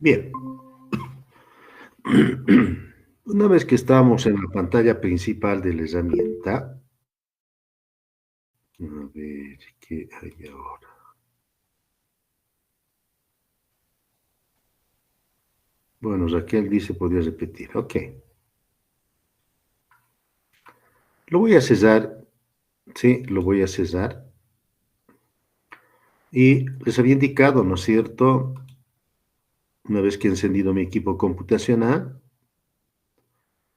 Bien, una vez que estamos en la pantalla principal de la herramienta, a ver qué hay ahora. Bueno, Raquel dice, podría repetir. Ok, lo voy a cesar, sí, lo voy a cesar. Y les había indicado, ¿no es cierto? Una vez que he encendido mi equipo computacional,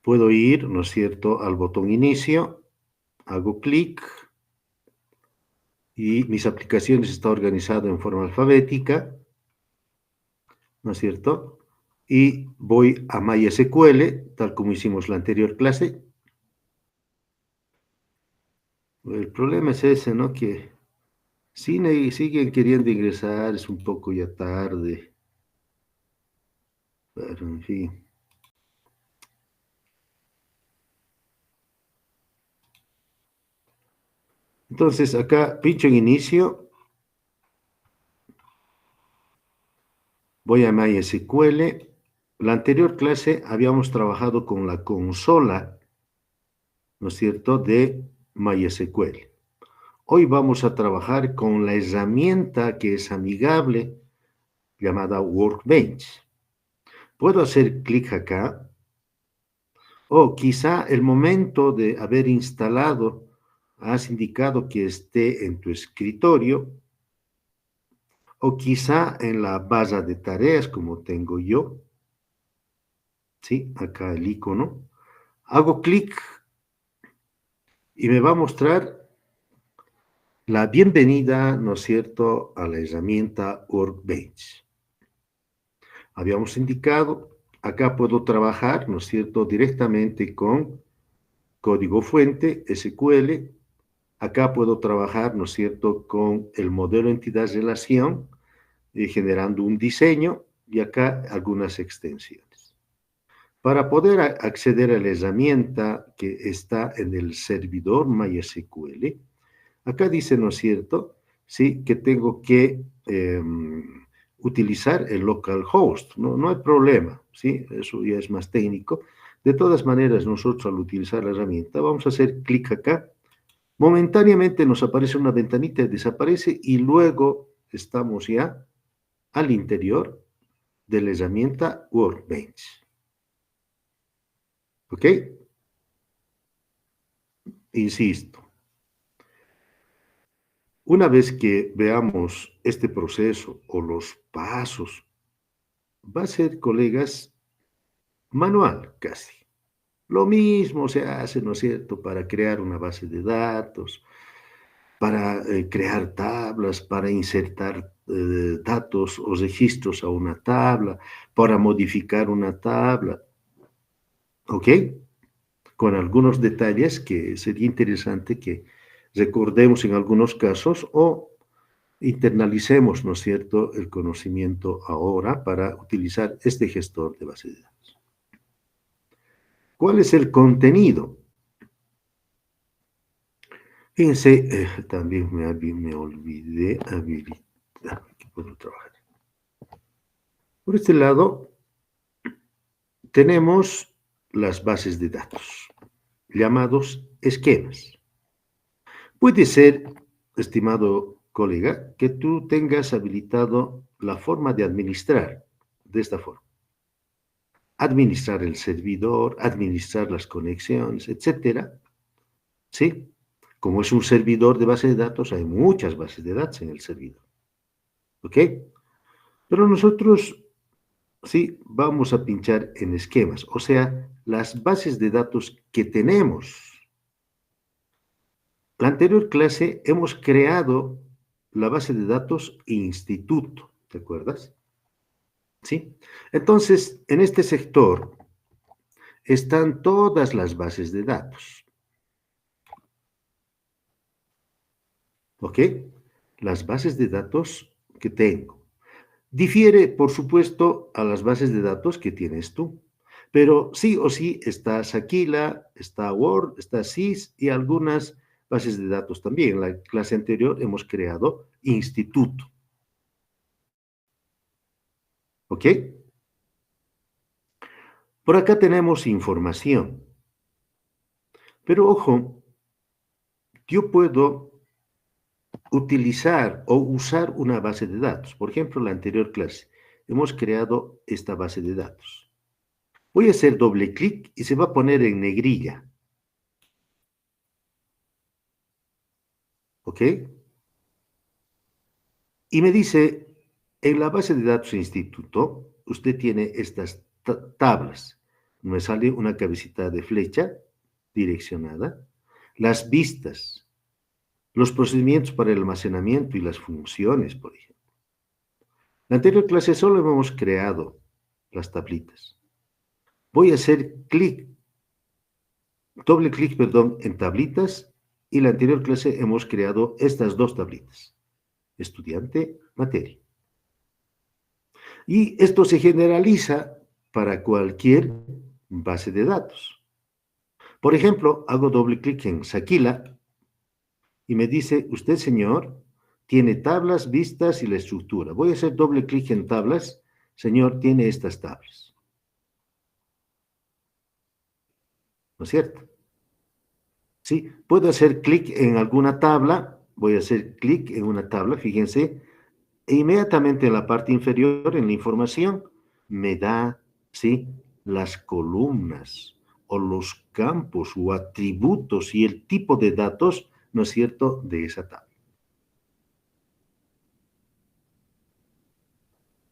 puedo ir, ¿no es cierto?, al botón inicio, hago clic y mis aplicaciones están organizadas en forma alfabética, ¿no es cierto? Y voy a MySQL, tal como hicimos la anterior clase. El problema es ese, ¿no? Que siguen queriendo ingresar, es un poco ya tarde, pero en fin. Entonces, acá pincho en inicio, voy a MySQL. La anterior clase habíamos trabajado con la consola, ¿no es cierto?, de MySQL. Hoy vamos a trabajar con la herramienta que es amigable llamada Workbench. Puedo hacer clic acá o quizá el momento de haber instalado has indicado que esté en tu escritorio o quizá en la barra de tareas como tengo yo. Sí, acá el icono. Hago clic y me va a mostrar la bienvenida, ¿no es cierto?, a la herramienta Workbench. Habíamos indicado, acá puedo trabajar, ¿no es cierto?, directamente con código fuente, SQL. Acá puedo trabajar, ¿no es cierto?, con el modelo entidad-relación, generando un diseño y acá algunas extensiones. Para poder acceder a la herramienta que está en el servidor MySQL, acá dice, ¿no es cierto?, sí, que tengo que utilizar el localhost. No hay problema, ¿sí? Eso ya es más técnico. De todas maneras, nosotros al utilizar la herramienta vamos a hacer clic acá. Momentáneamente nos aparece una ventanita y desaparece y luego estamos ya al interior de la herramienta Workbench. ¿Ok? Insisto, una vez que veamos este proceso o los pasos, va a ser, colegas, manual casi. Lo mismo se hace, ¿no es cierto?, para crear una base de datos, para crear tablas, para insertar datos o registros a una tabla, para modificar una tabla, ¿ok? Con algunos detalles que sería interesante que recordemos en algunos casos o internalicemos, ¿no es cierto?, el conocimiento ahora para utilizar este gestor de base de datos. ¿Cuál es el contenido? Fíjense, también me olvidé habilitar, aquí puedo trabajar. Por este lado, tenemos las bases de datos, llamados esquemas. Puede ser, estimado colega, que tú tengas habilitado la forma de administrar de esta forma. Administrar el servidor, administrar las conexiones, etcétera. ¿Sí? Como es un servidor de base de datos, hay muchas bases de datos en el servidor. ¿Ok? Pero nosotros sí vamos a pinchar en esquemas, o sea, las bases de datos que tenemos. La anterior clase hemos creado la base de datos instituto, ¿te acuerdas? ¿Sí? Entonces, en este sector están todas las bases de datos, ¿ok? Las bases de datos que tengo. Difiere, por supuesto, a las bases de datos que tienes tú, pero sí o sí está Aquila, está Word, está SYS y algunas bases de datos también. En la clase anterior hemos creado instituto. ¿Ok? Por acá tenemos información, pero ojo, yo puedo utilizar o usar una base de datos. Por ejemplo, en la anterior clase hemos creado esta base de datos. Voy a hacer doble clic y se va a poner en negrilla. ¿Ok? Y me dice, en la base de datos instituto, usted tiene estas tablas. Me sale una cabecita de flecha direccionada, las vistas, los procedimientos para el almacenamiento y las funciones, por ejemplo. En la anterior clase solo hemos creado las tablitas. Voy a hacer doble clic, perdón, en tablitas y en la anterior clase hemos creado estas dos tablitas. Estudiante, materia. Y esto se generaliza para cualquier base de datos. Por ejemplo, hago doble clic en Saquila y me dice, usted, señor, tiene tablas, vistas y la estructura. Voy a hacer doble clic en tablas. Señor, tiene estas tablas. ¿No es cierto? Sí, puedo hacer clic en alguna tabla. Voy a hacer clic en una tabla, fíjense, e inmediatamente en la parte inferior, en la información, me da, ¿sí?, las columnas o los campos o atributos y el tipo de datos, ¿no es cierto?, de esa tabla.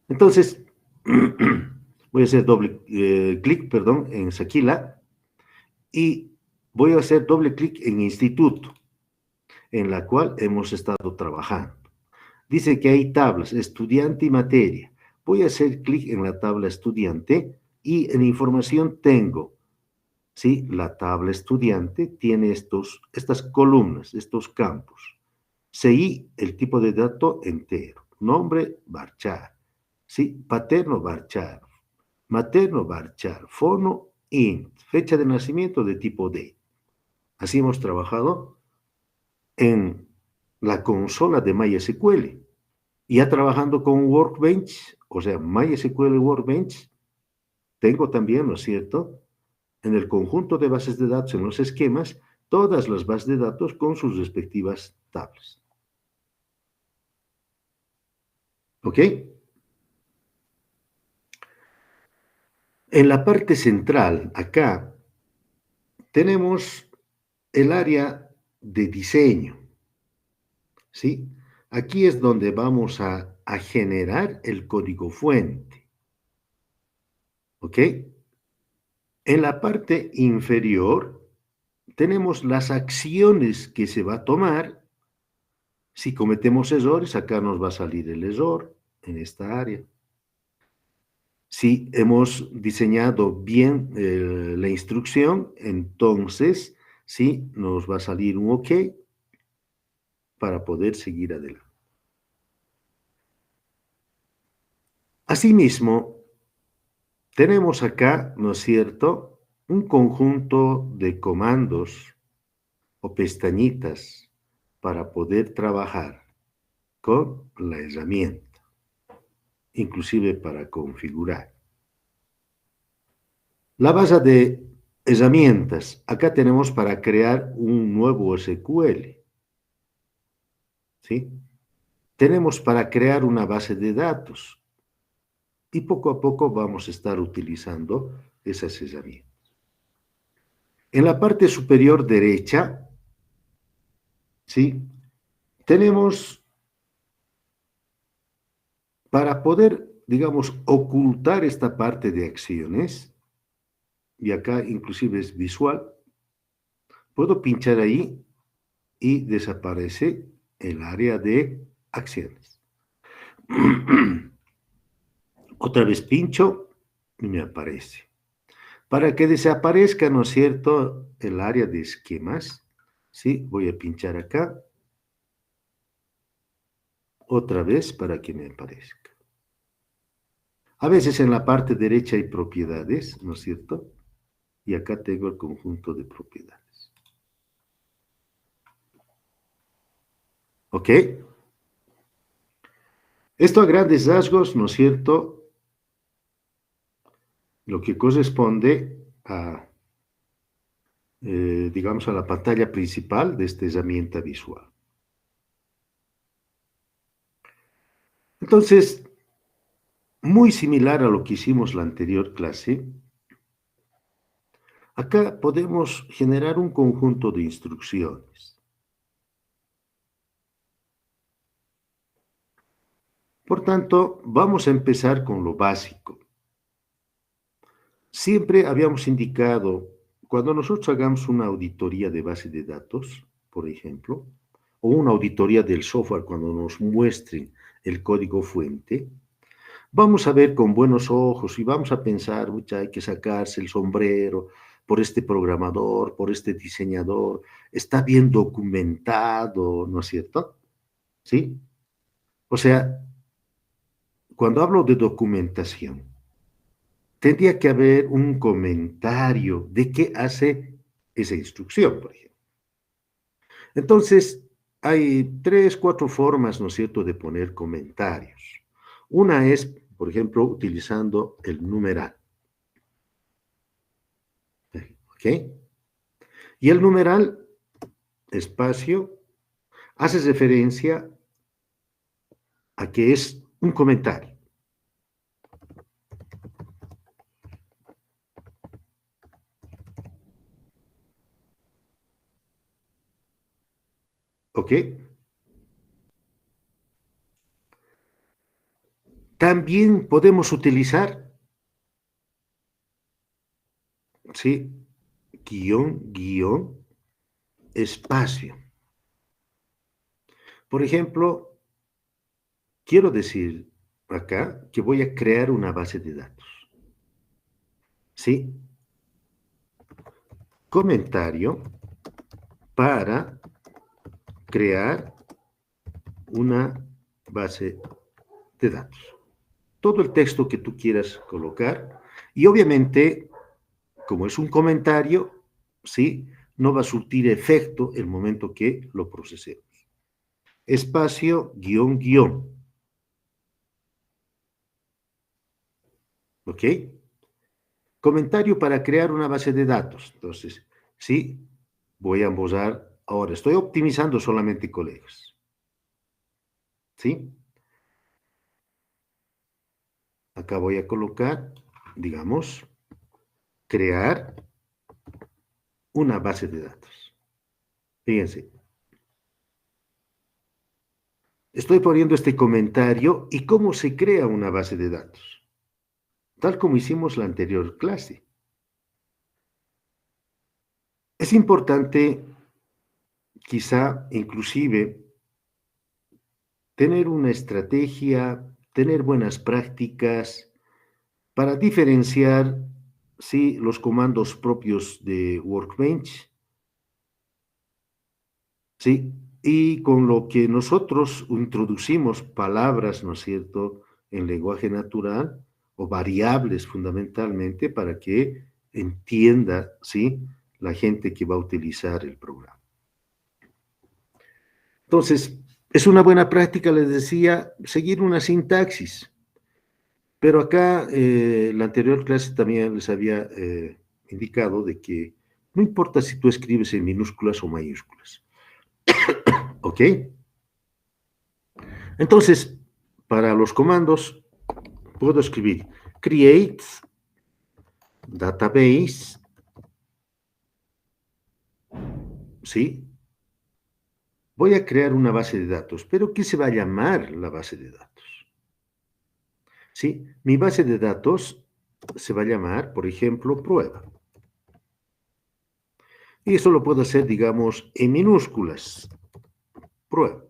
Entonces, voy a hacer doble clic, perdón, en Saquila y voy a hacer doble clic en Instituto, en la cual hemos estado trabajando. Dice que hay tablas, estudiante y materia. Voy a hacer clic en la tabla estudiante y en información tengo, ¿sí? La tabla estudiante tiene estas columnas, estos campos. CI, el tipo de dato entero. Nombre, varchar. ¿Sí? Paterno, varchar. Materno, varchar. Fono, int. Fecha de nacimiento de tipo D. Así hemos trabajado en la consola de MySQL. Ya trabajando con Workbench, o sea, MySQL Workbench, tengo también, ¿no es cierto?, en el conjunto de bases de datos, en los esquemas, todas las bases de datos con sus respectivas tablas. ¿Ok? En la parte central, acá, tenemos el área de diseño, ¿sí? Aquí es donde vamos a generar el código fuente, ¿ok? En la parte inferior tenemos las acciones que se va a tomar. Si cometemos errores, acá nos va a salir el error en esta área. Si hemos diseñado bien la instrucción, entonces sí nos va a salir un OK para poder seguir adelante. Asimismo, tenemos acá, ¿no es cierto?, un conjunto de comandos o pestañitas para poder trabajar con la herramienta, inclusive para configurar. La base de herramientas, acá tenemos para crear un nuevo SQL, ¿sí? Tenemos para crear una base de datos y poco a poco vamos a estar utilizando esas herramientas. En la parte superior derecha, ¿sí?, tenemos para poder, digamos, ocultar esta parte de acciones, y acá inclusive es visual, puedo pinchar ahí y desaparece el área de acciones. Otra vez pincho y me aparece. Para que desaparezca, ¿no es cierto?, el área de esquemas, ¿sí?, voy a pinchar acá. Otra vez para que me aparezca. A veces en la parte derecha hay propiedades, ¿no es cierto? Y acá tengo el conjunto de propiedades. ¿Ok? Esto a grandes rasgos, ¿no es cierto?, lo que corresponde a, digamos, a la pantalla principal de esta herramienta visual. Entonces, muy similar a lo que hicimos la anterior clase, acá podemos generar un conjunto de instrucciones. Por tanto, vamos a empezar con lo básico. Siempre habíamos indicado, cuando nosotros hagamos una auditoría de base de datos, por ejemplo, o una auditoría del software cuando nos muestren el código fuente, vamos a ver con buenos ojos y vamos a pensar, mucha, hay que sacarse el sombrero por este programador, por este diseñador, está bien documentado, ¿no es cierto? ¿Sí? O sea, cuando hablo de documentación, tendría que haber un comentario de qué hace esa instrucción, por ejemplo. Entonces, hay tres, cuatro formas, ¿no es cierto?, de poner comentarios. Una es, por ejemplo, utilizando el numeral. ¿Ok? Y el numeral, espacio, hace referencia a que es un comentario. ¿Ok? También podemos utilizar, ¿sí? Guión, guión, espacio. Por ejemplo, quiero decir acá que voy a crear una base de datos. ¿Sí? Comentario para crear una base de datos. Todo el texto que tú quieras colocar y obviamente, como es un comentario, ¿sí? No va a surtir efecto el momento que lo procesemos. Espacio, guión, guión. ¿Ok? Comentario para crear una base de datos. Entonces, sí, voy a embosar. Ahora, estoy optimizando solamente colegas. ¿Sí? Acá voy a colocar, digamos, crear una base de datos. Fíjense, estoy poniendo este comentario y cómo se crea una base de datos, tal como hicimos la anterior clase. Es importante, quizá, inclusive, tener una estrategia, tener buenas prácticas para diferenciar, sí, los comandos propios de Workbench, sí, y con lo que nosotros introducimos palabras, ¿no es cierto?, en lenguaje natural o variables fundamentalmente para que entienda, ¿sí?, la gente que va a utilizar el programa. Entonces, es una buena práctica, les decía, seguir una sintaxis. Pero acá, la anterior clase también les había indicado de que no importa si tú escribes en minúsculas o mayúsculas, ¿ok? Entonces, para los comandos, puedo escribir create database, ¿sí? Voy a crear una base de datos, pero ¿qué se va a llamar la base de datos? ¿Sí? Mi base de datos se va a llamar, por ejemplo, prueba. Y eso lo puedo hacer, digamos, en minúsculas, prueba.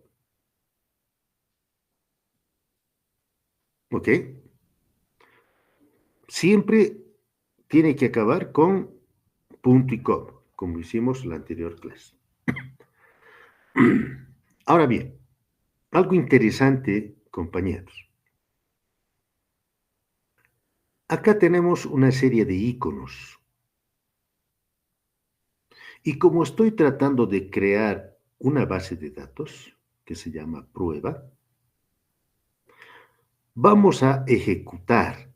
¿Ok? Siempre tiene que acabar con punto y coma, como hicimos la anterior clase. Ahora bien, algo interesante, compañeros. Acá tenemos una serie de iconos. Y como estoy tratando de crear una base de datos, que se llama prueba, vamos a ejecutar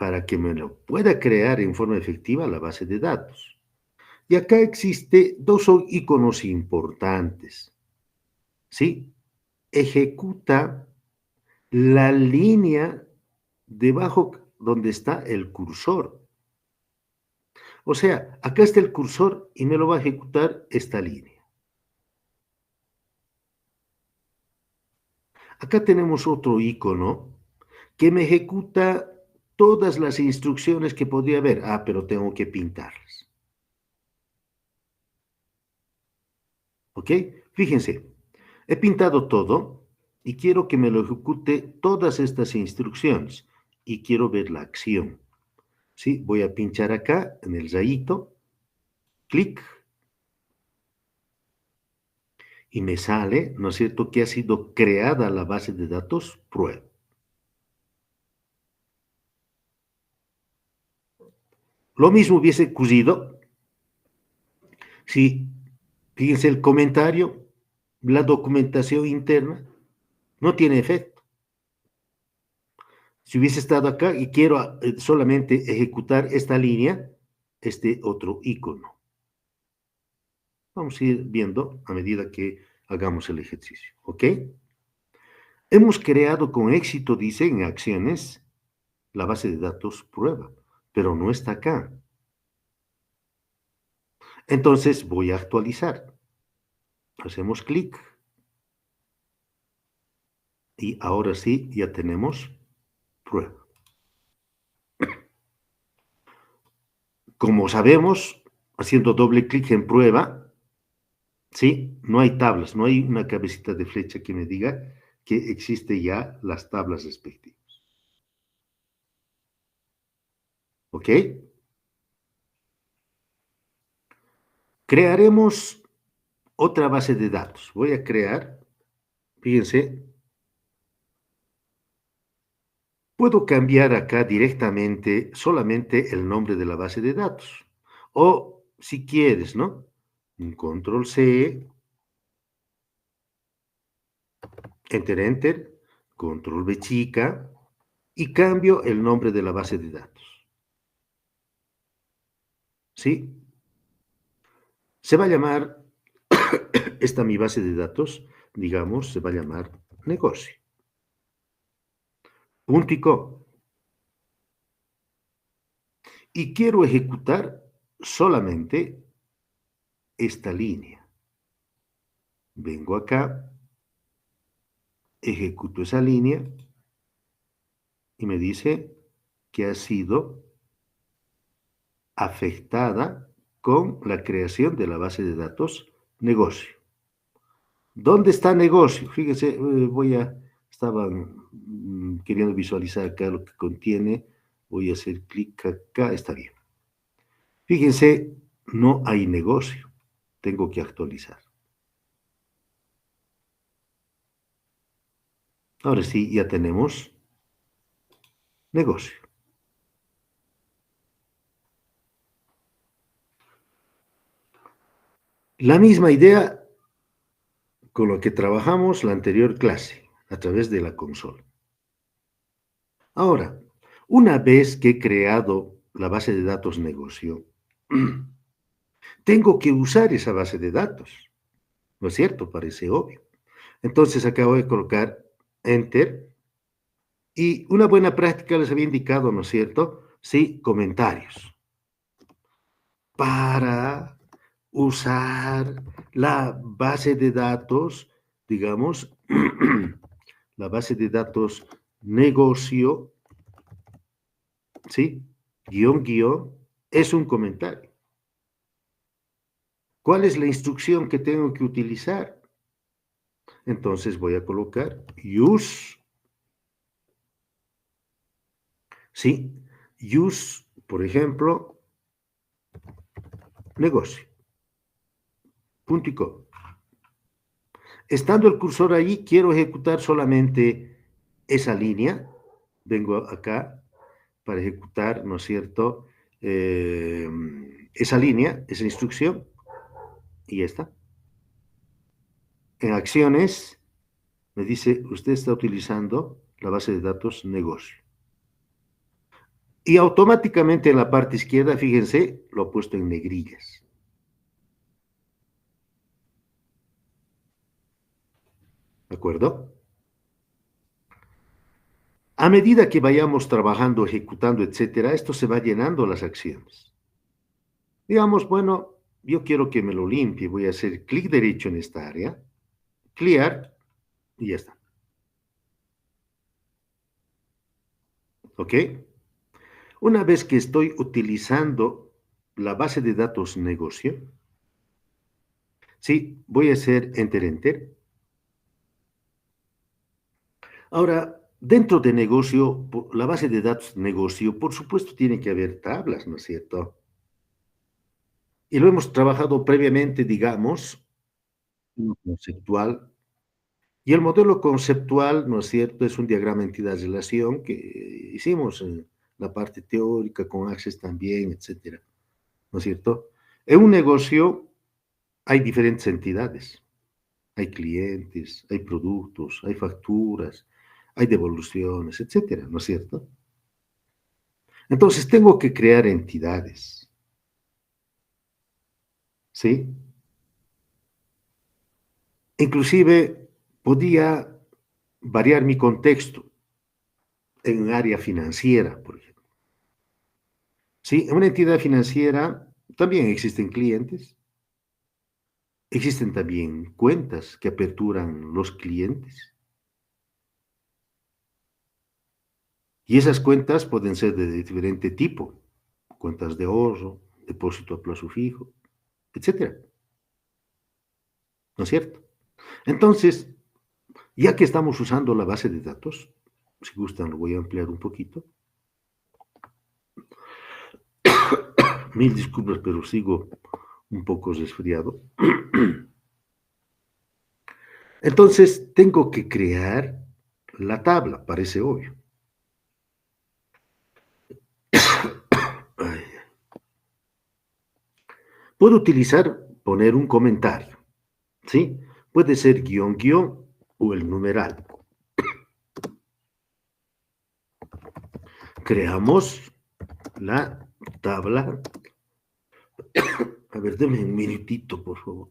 para que me lo pueda crear en forma efectiva la base de datos. Y acá existe dos iconos importantes, ¿sí? Ejecuta la línea debajo donde está el cursor. O sea, acá está el cursor y me lo va a ejecutar esta línea. Acá tenemos otro icono que me ejecuta todas las instrucciones que podría haber. Ah, pero tengo que pintarlas. ¿Ok? Fíjense, he pintado todo y quiero que me lo ejecute todas estas instrucciones y quiero ver la acción. ¿Sí? Voy a pinchar acá en el rayito, clic, y me sale, ¿no es cierto?, que ha sido creada la base de datos prueba. Lo mismo hubiese ocurrido si, fíjense, el comentario, la documentación interna, no tiene efecto. Si hubiese estado acá y quiero solamente ejecutar esta línea, este otro icono. Vamos a ir viendo a medida que hagamos el ejercicio, ¿ok? Hemos creado con éxito, dice en acciones, la base de datos prueba, pero no está acá. Entonces voy a actualizar. Hacemos clic y ahora sí ya tenemos prueba. Como sabemos, haciendo doble clic en prueba, ¿sí? No hay tablas, no hay una cabecita de flecha que me diga que existe ya las tablas respectivas. ¿Ok? Crearemos otra base de datos. Voy a crear, fíjense, puedo cambiar acá directamente solamente el nombre de la base de datos. O si quieres, ¿no? Un control C, enter, enter, control B chica, y cambio el nombre de la base de datos. ¿Sí? Se va a llamar, esta mi base de datos, digamos, se va a llamar negocio. Punto y coma. Y quiero ejecutar solamente esta línea. Vengo acá, ejecuto esa línea y me dice que ha sido afectada con la creación de la base de datos negocio. ¿Dónde está negocio? Fíjense, estaba queriendo visualizar acá lo que contiene. Voy a hacer clic acá, está bien. Fíjense, no hay negocio. Tengo que actualizar. Ahora sí, ya tenemos negocio. La misma idea con lo que trabajamos la anterior clase, a través de la consola. Ahora, una vez que he creado la base de datos negocio, tengo que usar esa base de datos, ¿no es cierto? Parece obvio. Entonces acabo de colocar Enter y una buena práctica les había indicado, ¿no es cierto? Sí, comentarios. Para usar la base de datos, digamos, la base de datos negocio, ¿sí? Guión, guión, es un comentario. ¿Cuál es la instrucción que tengo que utilizar? Entonces voy a colocar use, ¿sí? Use, por ejemplo, negocio, punto y coma. Estando el cursor ahí, quiero ejecutar solamente esa línea. Vengo acá para ejecutar, ¿no es cierto? Esa línea, esa instrucción, y ya está. En acciones, me dice, usted está utilizando la base de datos negocio. Y automáticamente en la parte izquierda, fíjense, lo he puesto en negrillas. ¿De acuerdo? A medida que vayamos trabajando, ejecutando, etcétera, esto se va llenando las acciones. Digamos, bueno, yo quiero que me lo limpie, voy a hacer clic derecho en esta área, clear, y ya está. ¿Ok? Una vez que estoy utilizando la base de datos negocio, sí, voy a hacer enter, enter. Ahora, dentro de negocio, la base de datos negocio, por supuesto, tiene que haber tablas, ¿no es cierto? Y lo hemos trabajado previamente, digamos, conceptual. Y el modelo conceptual, ¿no es cierto?, es un diagrama entidad-relación que hicimos en la parte teórica, con Access también, etcétera, ¿no es cierto? En un negocio hay diferentes entidades. Hay clientes, hay productos, hay facturas, hay devoluciones, etcétera, ¿no es cierto? Entonces tengo que crear entidades, ¿sí? Inclusive podía variar mi contexto en un área financiera, por ejemplo. Sí, en una entidad financiera también existen clientes, existen también cuentas que aperturan los clientes y esas cuentas pueden ser de diferente tipo, cuentas de ahorro, depósito a plazo fijo, etcétera, ¿no es cierto? Entonces, ya que estamos usando la base de datos, si gustan lo voy a ampliar un poquito. Mil disculpas, pero sigo un poco resfriado. Entonces, tengo que crear la tabla, parece obvio. Ay, puedo utilizar, poner un comentario, ¿sí? Puede ser guión, guión o el numeral. Creamos la tabla. A ver, denme un minutito, por favor.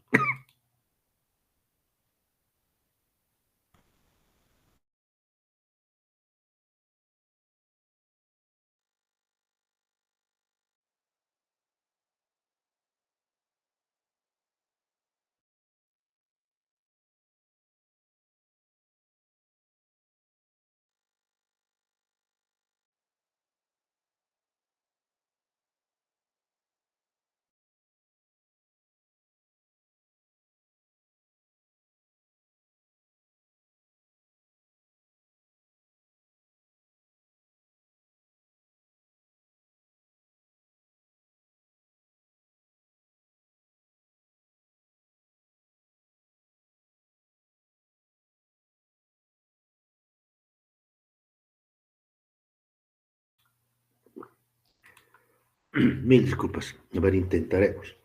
1000 disculpas. A ver, intentaremos.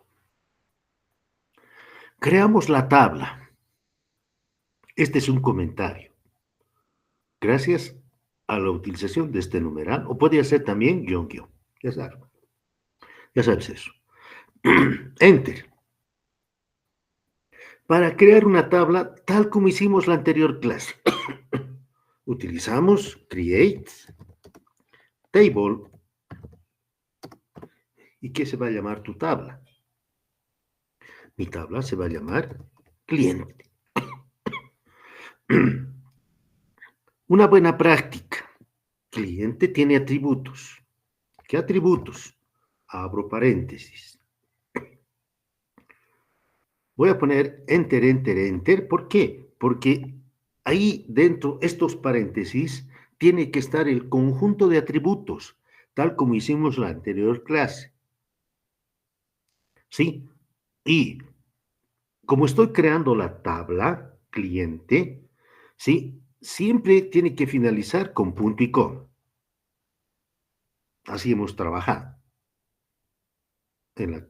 Creamos la tabla. Este es un comentario. Gracias a la utilización de este numeral, o podría ser también guión, guión. Ya sabes eso. Enter. Para crear una tabla tal como hicimos la anterior clase. Utilizamos create table. ¿Y qué se va a llamar tu tabla? Mi tabla se va a llamar cliente. Una buena práctica. Cliente tiene atributos. ¿Qué atributos? Abro paréntesis. Voy a poner enter, enter, enter. ¿Por qué? Porque ahí dentro, estos paréntesis, tiene que estar el conjunto de atributos, tal como hicimos la anterior clase. ¿Sí? Y como estoy creando la tabla cliente, ¿sí? Siempre tiene que finalizar con punto y coma. Así hemos trabajado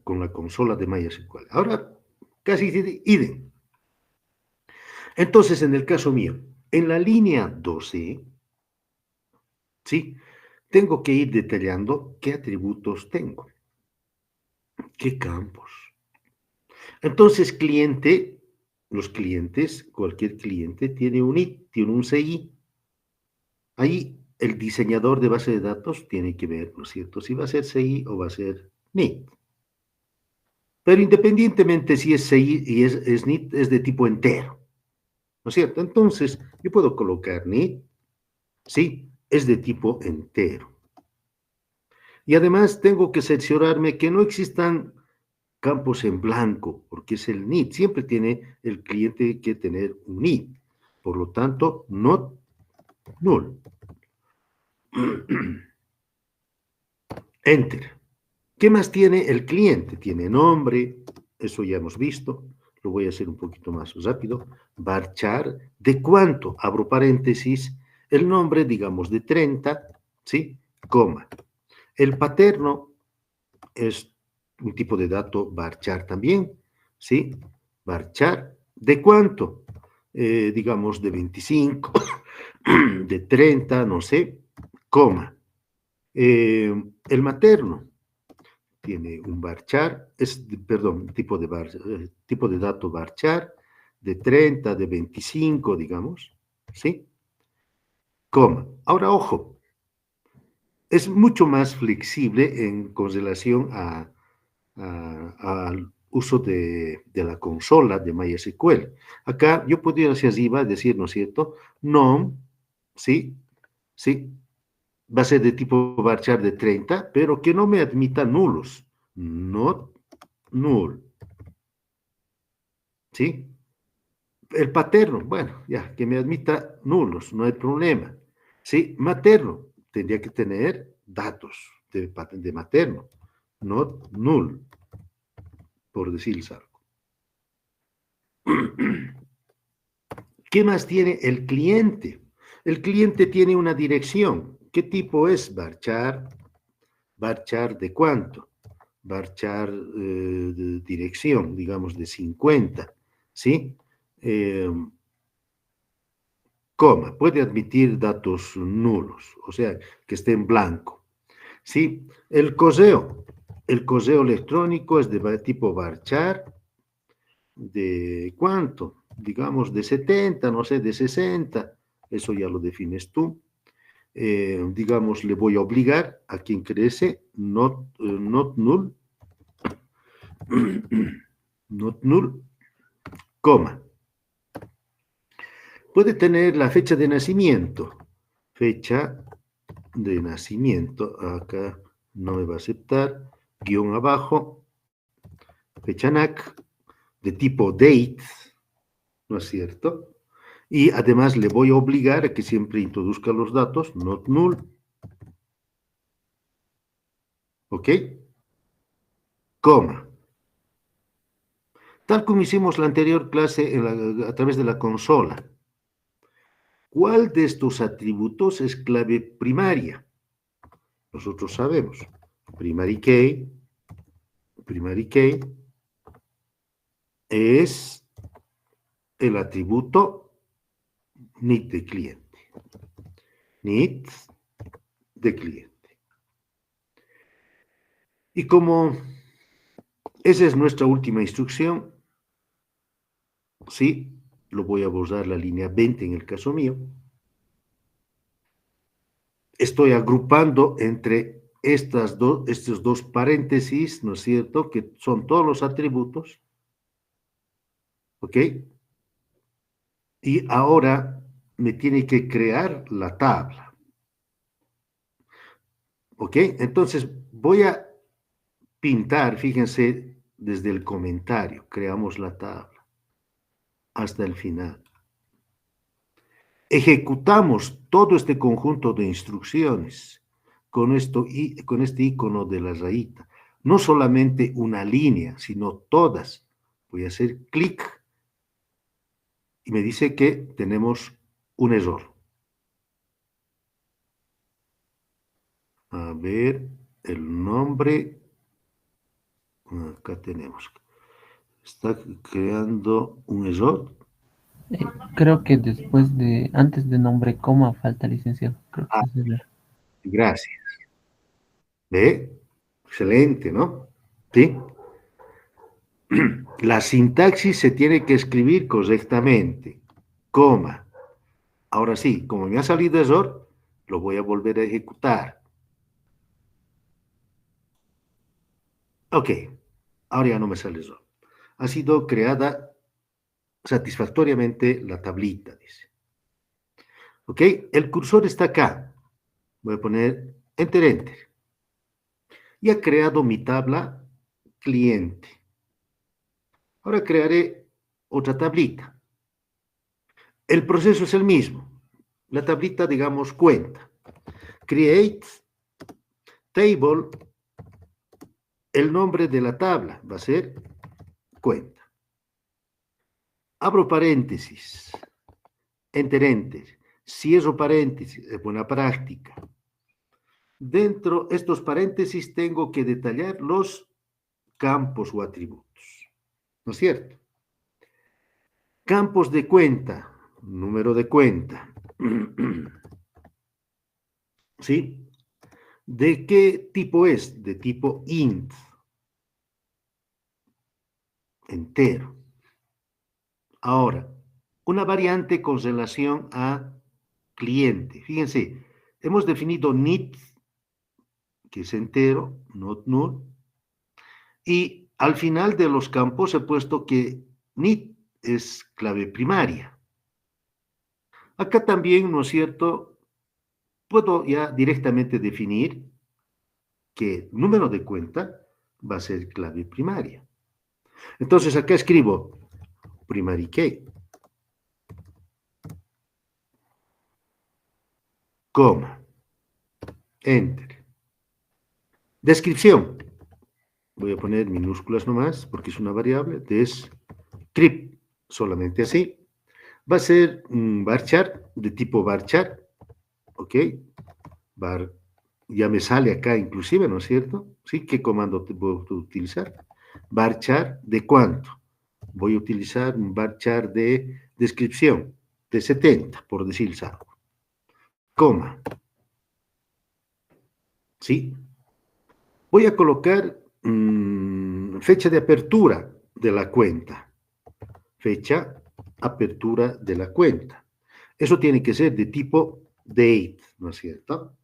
con la consola de MySQL. Ahora, casi idem. Entonces, en el caso mío, en la línea 12, ¿sí? tengo que ir detallando qué atributos tengo, qué campos. Entonces, cliente, los clientes, cualquier cliente tiene un IT, tiene un CI. Ahí el diseñador de base de datos tiene que ver, ¿no es cierto?, si va a ser CI o va a ser NIT. Pero independientemente si es CI y es NIT, es de tipo entero, ¿no es cierto? Entonces, yo puedo colocar NIT, sí, es de tipo entero. Y además tengo que cerciorarme que no existan campos en blanco, porque es el NIT. Siempre tiene el cliente que tener un NIT. Por lo tanto, not null. Enter. ¿Qué más tiene el cliente? Tiene nombre, eso ya hemos visto. Lo voy a hacer un poquito más rápido. Varchar, ¿de cuánto? Abro paréntesis, el nombre, digamos, de 30, ¿sí? Coma. El paterno es un tipo de dato varchar también, ¿sí? Varchar, ¿de cuánto? Digamos, de 25, de 30, no sé, coma. El materno tiene un varchar, perdón, tipo de dato varchar, de 30, de 25, digamos, ¿sí? Coma. Ahora, ojo, es mucho más flexible con relación al uso de la consola de MySQL. Acá yo podría hacia arriba decir, ¿no es cierto? Non, ¿sí? ¿Sí? Va a ser de tipo varchar de 30, pero que no me admita nulos. Not null. ¿Sí? El paterno, bueno, ya, que me admita nulos, no hay problema. ¿Sí? Materno, tendría que tener datos de materno, not null, por decirles algo. ¿Qué más tiene el cliente? El cliente tiene una dirección. ¿Qué tipo es? Varchar. ¿Varchar de cuánto? Varchar de dirección, digamos, de 50. ¿Sí? Coma, puede admitir datos nulos, o sea, que esté en blanco. ¿Sí? El correo electrónico es de tipo varchar, ¿de cuánto? Digamos de 70, no sé, de 60, eso ya lo defines tú. Digamos, le voy a obligar a quien crece, not null, not null, coma. Puede tener la fecha de nacimiento, fecha de nacimiento, acá no me va a aceptar, guión abajo, fecha NAC, de tipo date, ¿no es cierto? Y además le voy a obligar a que siempre introduzca los datos, not null, ¿ok? Coma. Tal como hicimos la anterior clase a través de la consola. ¿Cuál de estos atributos es clave primaria? Nosotros sabemos. Primary key es el atributo NIT de cliente. NIT de cliente. Y como esa es nuestra última instrucción, sí, lo voy a borrar la línea 20 en el caso mío. Estoy agrupando entre estos dos paréntesis, ¿no es cierto?, que son todos los atributos, ¿ok? Y ahora me tiene que crear la tabla, ¿ok? Entonces voy a pintar, fíjense, desde el comentario, creamos la tabla hasta el final. Ejecutamos todo este conjunto de instrucciones con este icono de la rayita. No solamente una línea, sino todas. Voy a hacer clic y me dice que tenemos un error. A ver, el nombre. Acá tenemos. Está creando un error. Creo que antes de nombre coma falta licenciado. Creo Ah, que es el error. Gracias. ¿Ve? Excelente, ¿no? Sí. La sintaxis se tiene que escribir correctamente, coma. Ahora sí, como me ha salido error, lo voy a volver a ejecutar. Ok, ahora ya no me sale error. Ha sido creada satisfactoriamente la tablita, dice. Ok, el cursor está acá. Voy a poner Enter, Enter. Y ha creado mi tabla cliente. Ahora crearé otra tablita. El proceso es el mismo. La tablita, digamos, cuenta. Create table, el nombre de la tabla va a ser cuenta. Abro paréntesis, enter, enter. Cierro paréntesis, es buena práctica. Dentro de estos paréntesis tengo que detallar los campos o atributos. ¿No es cierto? Campos de cuenta, número de cuenta. ¿Sí? ¿De qué tipo es? De tipo int, entero. Ahora, una variante con relación a cliente. Fíjense, hemos definido NIT, que es entero, not null, y al final de los campos he puesto que NIT es clave primaria. Acá también, ¿no es cierto? Puedo ya directamente definir que número de cuenta va a ser clave primaria. Entonces acá escribo primary key, coma, enter. Descripción. Voy a poner minúsculas nomás porque es una variable. Descript, solamente así. Va a ser un varchar de tipo varchar. ¿Ok? Var, ya me sale acá inclusive, ¿no es cierto? ¿Sí? ¿Qué comando puedo utilizar? Varchar de cuánto. Voy a utilizar un varchar de descripción de 70, por decir algo. Coma. ¿Sí? Voy a colocar fecha de apertura de la cuenta. Fecha, apertura de la cuenta. Eso tiene que ser de tipo date, ¿no es cierto?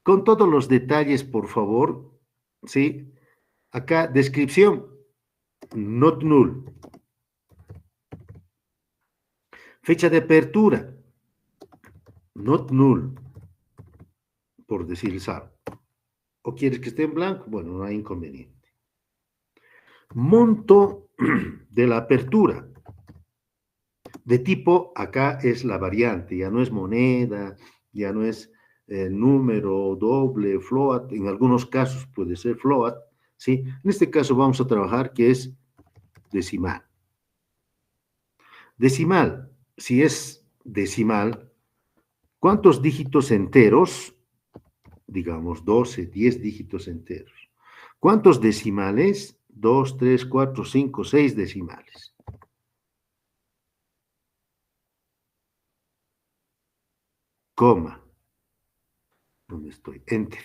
Con todos los detalles, por favor, ¿sí? Acá, descripción, not null. Fecha de apertura, not null, por decir algo. ¿O quieres que esté en blanco? Bueno, no hay inconveniente. Monto de la apertura. De tipo, acá es la variante, ya no es moneda, ya no es número, doble, float, en algunos casos puede ser float, ¿sí? En este caso vamos a trabajar que es decimal. Decimal, si es decimal, ¿cuántos dígitos enteros? Digamos 12, 10 dígitos enteros. ¿Cuántos decimales? 2, 3, 4, 5, 6 decimales. Coma. ¿Dónde estoy? Enter.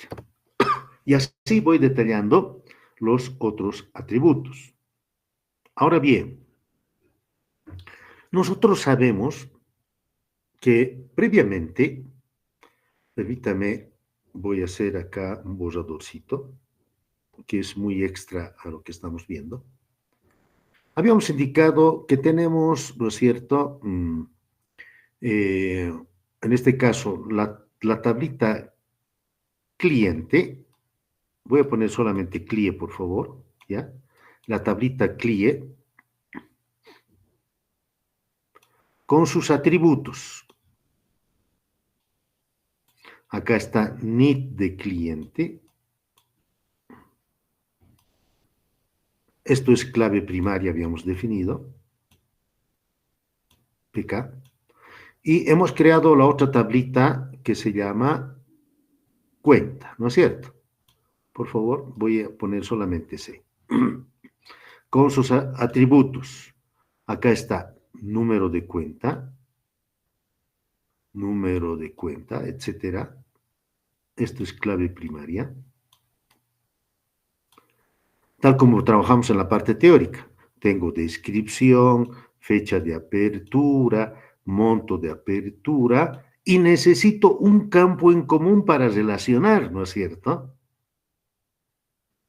Y así voy detallando los otros atributos. Ahora bien, nosotros sabemos que previamente, permítame, voy a hacer acá un borradorcito, que es muy extra a lo que estamos viendo. Habíamos indicado que tenemos, ¿no es cierto? En este caso, la tablita cliente, voy a poner solamente CLIE, por favor, ¿ya? La tablita CLIE con sus atributos. Acá está NID de cliente. Esto es clave primaria, habíamos definido. PK. Y hemos creado la otra tablita que se llama cuenta, ¿no es cierto? Por favor, voy a poner solamente C. Con sus atributos. Acá está número de cuenta, número de cuenta, etcétera. Esto es clave primaria. Tal como trabajamos en la parte teórica. Tengo descripción, fecha de apertura, monto de apertura y necesito un campo en común para relacionar, ¿no es cierto?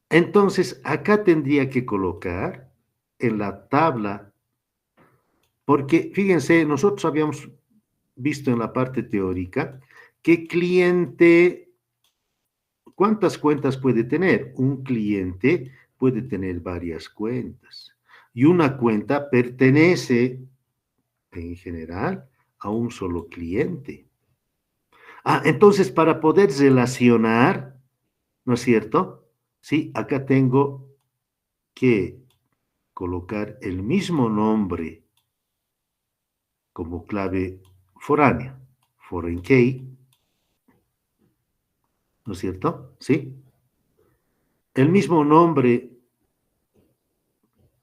Entonces, acá tendría que colocar en la tabla, porque fíjense, nosotros habíamos visto en la parte teórica que cliente, ¿cuántas cuentas puede tener? Un cliente puede tener varias cuentas y una cuenta pertenece en general a un solo cliente. Entonces para poder relacionar, ¿no es cierto? Sí, acá tengo que colocar el mismo nombre como clave foránea, foreign key, ¿no es cierto? Sí. El mismo nombre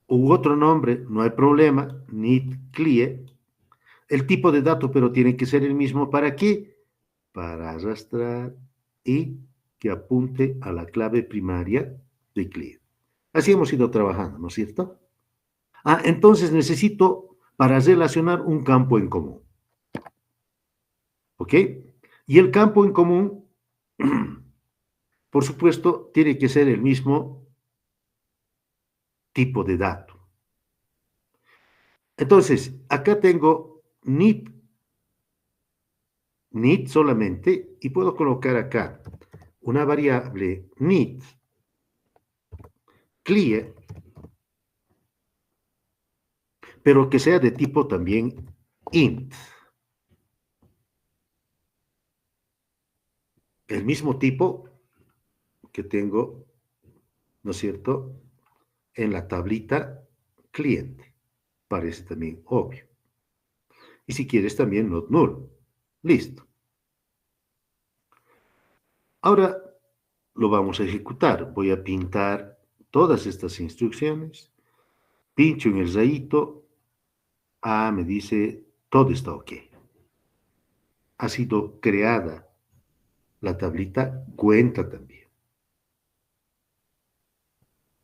u otro nombre, no hay problema, need clear. El tipo de dato, pero tiene que ser el mismo. ¿Para qué? Para arrastrar y que apunte a la clave primaria de clear. Así hemos ido trabajando, ¿no es cierto? Entonces necesito para relacionar un campo en común. ¿Ok? Y el campo en común, por supuesto, tiene que ser el mismo tipo de dato. Entonces, acá tengo need solamente, y puedo colocar acá una variable need clear, pero que sea de tipo también int. El mismo tipo que tengo, ¿no es cierto?, en la tablita cliente. Parece también obvio. Y si quieres también not null. Listo. Ahora lo vamos a ejecutar. Voy a pintar todas estas instrucciones. Pincho en el rayito. Me dice todo está ok. Ha sido creada la tablita cuenta también.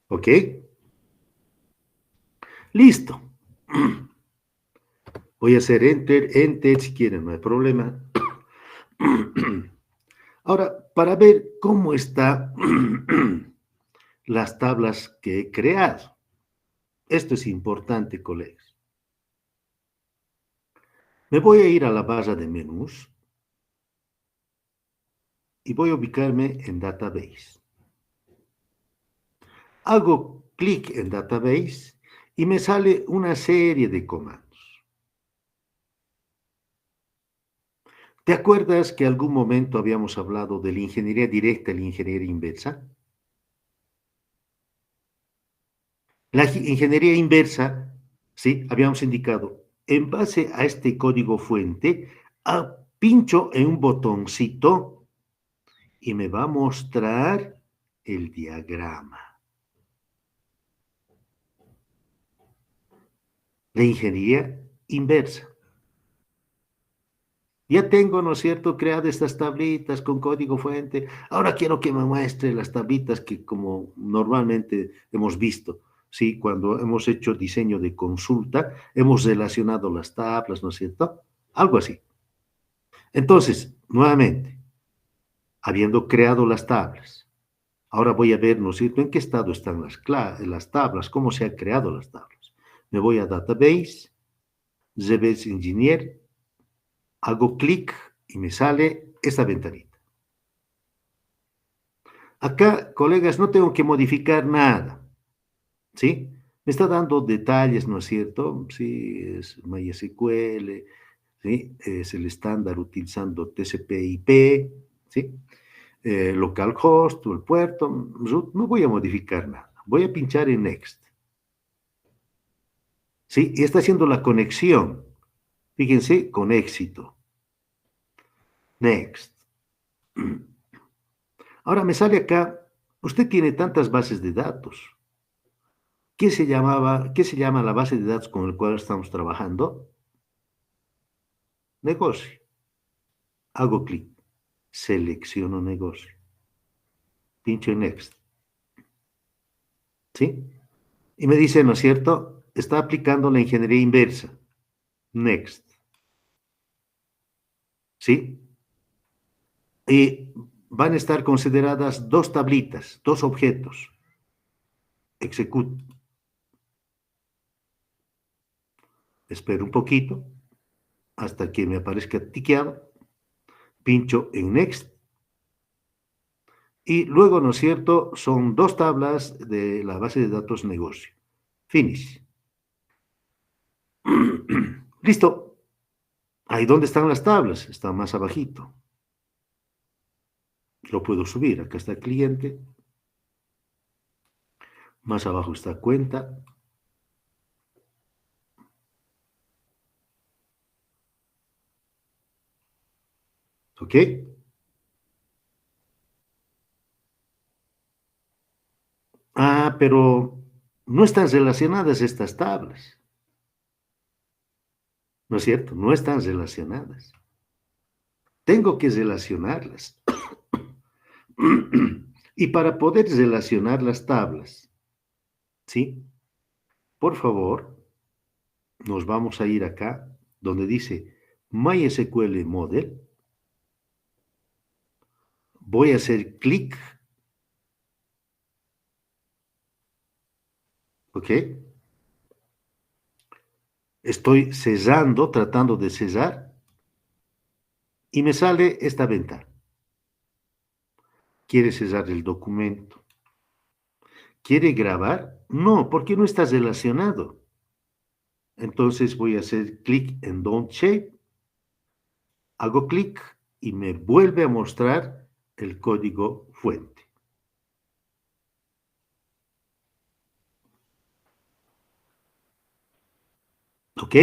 ¿Ok? Listo. Voy a hacer enter si quieren, no hay problema. Ahora, para ver cómo están las tablas que he creado. Esto es importante, colegas. Me voy a ir a la barra de menús y voy a ubicarme en Database. Hago clic en Database y me sale una serie de comandos. ¿Te acuerdas que algún momento habíamos hablado de la ingeniería directa y la ingeniería inversa? La ingeniería inversa, sí, habíamos indicado, en base a este código fuente, pincho en un botoncito y me va a mostrar el diagrama. La ingeniería inversa. Ya tengo, ¿no es cierto?, creado estas tablitas con código fuente. Ahora quiero que me muestre las tablitas que como normalmente hemos visto, ¿sí? Cuando hemos hecho diseño de consulta, hemos relacionado las tablas, ¿no es cierto? Algo así. Entonces, nuevamente, habiendo creado las tablas, ahora voy a ver, ¿no es cierto?, en qué estado están las tablas, cómo se han creado las tablas. Me voy a Database, Reverse Engineer, hago clic y me sale esta ventanita. Acá, colegas, no tengo que modificar nada, ¿sí? Me está dando detalles, ¿no es cierto? Sí, es MySQL, ¿sí? Es el estándar utilizando TCP/IP, ¿sí? Localhost, el puerto, root, no voy a modificar nada. Voy a pinchar en Next. ¿Sí? Y está haciendo la conexión. Fíjense, con éxito. Next. Ahora me sale acá, usted tiene tantas bases de datos. ¿Qué se llama la base de datos con el cual estamos trabajando? Negocio. hago clic, selecciono negocio, pincho en Next, ¿sí? Y me dice, ¿no es cierto? Está aplicando la ingeniería inversa. Next, ¿sí? Y van a estar consideradas dos tablitas, dos objetos. Execute. Espero un poquito hasta que me aparezca tiqueado. Pincho en Next. Y luego, ¿no es cierto? Son dos tablas de la base de datos negocio. Finish. Listo. Ahí donde están las tablas, está más abajito. Lo puedo subir. Acá está el cliente. Más abajo está cuenta. ¿Ok? Ah, pero no están relacionadas estas tablas. ¿No es cierto? No están relacionadas. Tengo que relacionarlas. Y para poder relacionar las tablas, ¿sí? Por favor, nos vamos a ir acá, donde dice MySQL Model. Voy a hacer clic, ¿ok? Estoy cesando, tratando de cesar, y me sale esta ventana. ¿Quiere cesar el documento? ¿Quiere grabar? No, porque no está relacionado. Entonces voy a hacer clic en Don't Shape, hago clic y me vuelve a mostrar el código fuente. ¿Ok?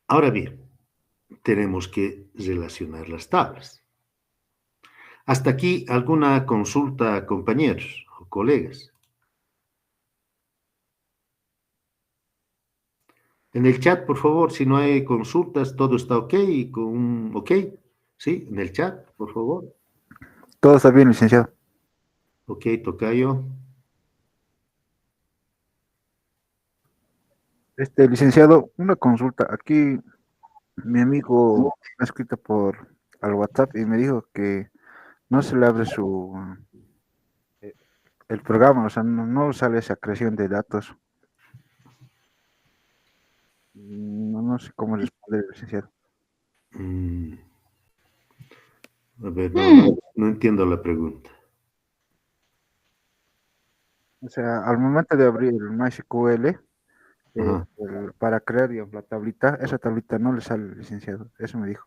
Ahora bien, tenemos que relacionar las tablas. Hasta aquí, ¿alguna consulta, compañeros o colegas? En el chat, por favor, si no hay consultas, todo está ok, con un ok, ¿sí? En el chat, por favor. Todo está bien, licenciado. Ok, tocayo. Licenciado, una consulta. Aquí mi amigo me ha escrito por al WhatsApp y me dijo que no se le abre eh, el programa, o sea, no sale esa creación de datos. No sé cómo responder, licenciado. Mm, a ver, no entiendo la pregunta. O sea, al momento de abrir el MySQL, Ajá. para crear, digamos, la tablita, esa tablita no le sale, licenciado. Eso me dijo.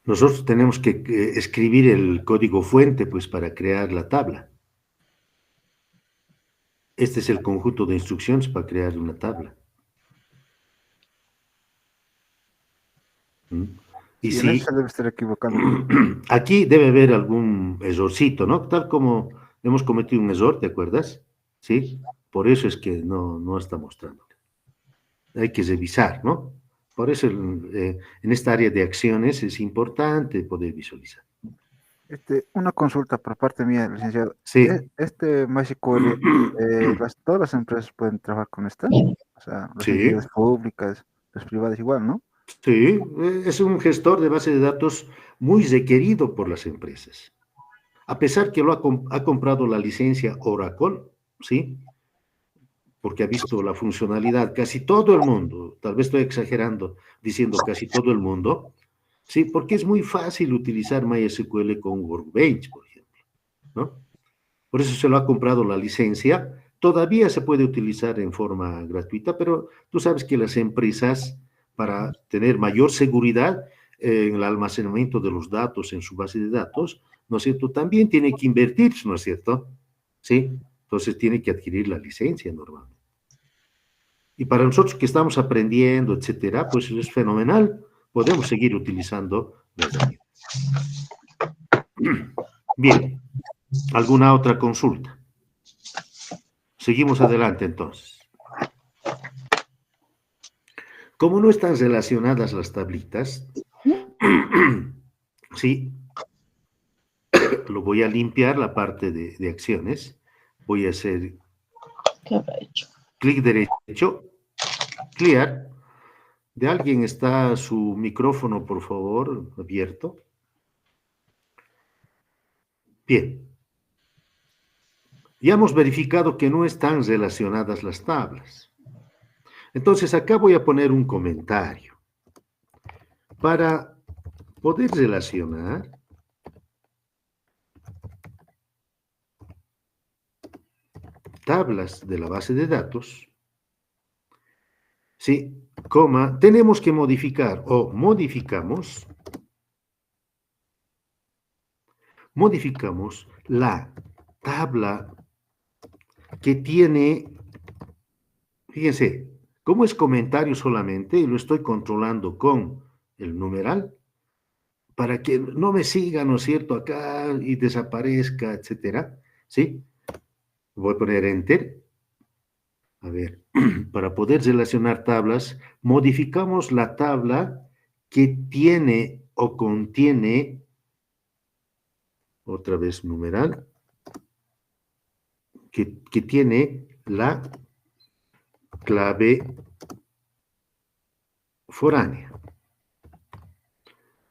Nosotros tenemos que escribir el código fuente, pues, para crear la tabla. Este es el conjunto de instrucciones para crear una tabla. ¿Mm? Y Sí, en eso si se debe estar equivocando. aquí debe haber algún errorcito, ¿no? Tal como hemos cometido un error, ¿te acuerdas? ¿Sí? Por eso es que no está mostrando. Hay que revisar, ¿no? Por eso en esta área de acciones es importante poder visualizar. Una consulta por parte mía, licenciado. Sí, MySQL, todas las empresas pueden trabajar con esta, o sea, las sí, entidades públicas, las privadas igual, ¿no? sí. Es un gestor de base de datos muy requerido por las empresas. A pesar que ha comprado la licencia Oracle, ¿sí? Porque ha visto la funcionalidad, casi todo el mundo, tal vez estoy exagerando diciendo casi todo el mundo, ¿sí? Porque es muy fácil utilizar MySQL con Workbench, por ejemplo, ¿no? Por eso se lo ha comprado la licencia. Todavía se puede utilizar en forma gratuita, pero tú sabes que las empresas, para tener mayor seguridad en el almacenamiento de los datos en su base de datos, ¿no es cierto? También tiene que invertir, ¿no es cierto? ¿Sí? Entonces tiene que adquirir la licencia normalmente. Y para nosotros que estamos aprendiendo, etcétera, pues es fenomenal. Podemos seguir utilizando la herramienta. Bien, ¿alguna otra consulta? Seguimos adelante entonces. Como no están relacionadas las tablitas, sí, lo voy a limpiar la parte de acciones. Voy a hacer ¿Qué habrá hecho? clic derecho, clear. ¿De alguien está su micrófono, por favor, abierto? Bien. Ya hemos verificado que no están relacionadas las tablas. Entonces acá voy a poner un comentario. Para poder relacionar, tablas de la base de datos, sí, coma, tenemos que modificar o modificamos la tabla que tiene, fíjense, como es comentario solamente, lo estoy controlando con el numeral, para que no me siga, ¿no es cierto?, acá y desaparezca, etcétera, ¿sí? Voy a poner Enter. A ver, para poder relacionar tablas, modificamos la tabla que tiene o contiene, otra vez numeral, que tiene la clave foránea.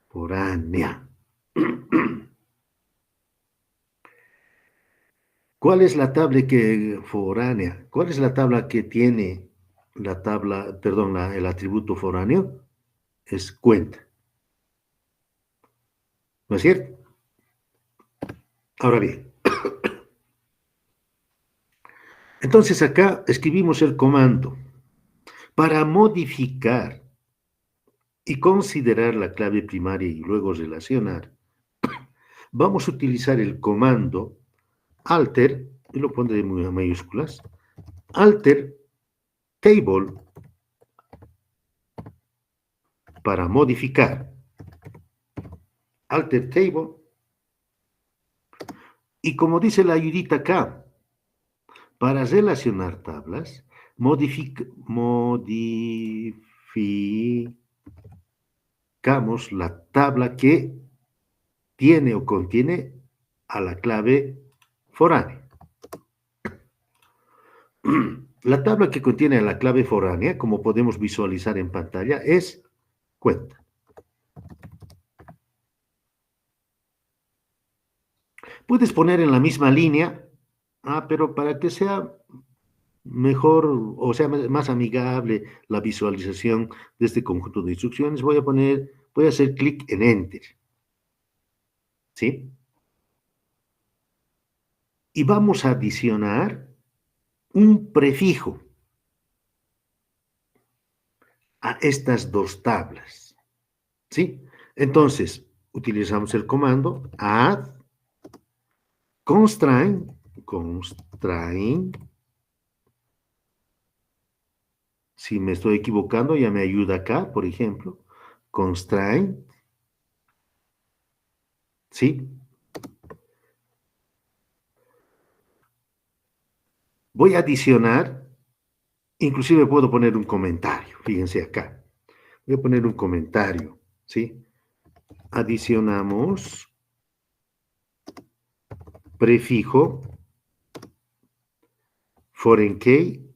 Foránea. ¿Cuál es la tabla que foránea? ¿Cuál es la tabla que tiene la tabla, perdón, el atributo foráneo? Es cuenta. ¿No es cierto? Ahora bien, entonces acá escribimos el comando para modificar y considerar la clave primaria y luego relacionar. Vamos a utilizar el comando alter, y lo pondré en mayúsculas, alter table para modificar. Alter table. Y como dice la ayudita acá, para relacionar tablas, modificamos la tabla que tiene o contiene a la clave foránea. La tabla que contiene la clave foránea, como podemos visualizar en pantalla, es cuenta. Puedes poner en la misma línea, pero para que sea mejor, o sea, más amigable la visualización de este conjunto de instrucciones, voy a hacer clic en Enter. ¿Sí? Y vamos a adicionar un prefijo a estas dos tablas. ¿Sí? Entonces, utilizamos el comando add constraint, si me estoy equivocando, ya me ayuda acá, por ejemplo, constraint, ¿sí? Voy a adicionar, inclusive puedo poner un comentario, fíjense acá. Voy a poner un comentario, ¿sí? Adicionamos prefijo foreign key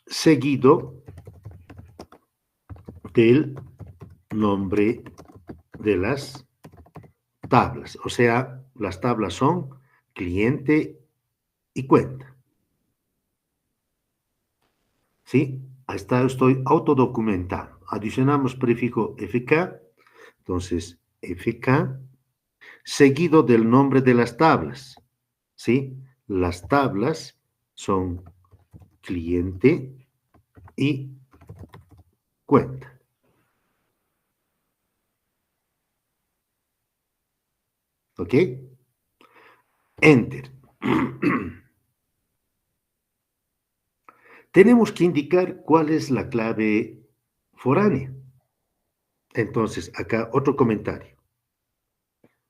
seguido del nombre de las tablas. O sea, las tablas son cliente y cuenta. ¿Sí? Ahí está, estoy autodocumentando. Adicionamos prefijo FK, entonces FK, seguido del nombre de las tablas. ¿Sí? Las tablas son cliente y cuenta. ¿Ok? Enter. Tenemos que indicar cuál es la clave foránea. Entonces, acá otro comentario.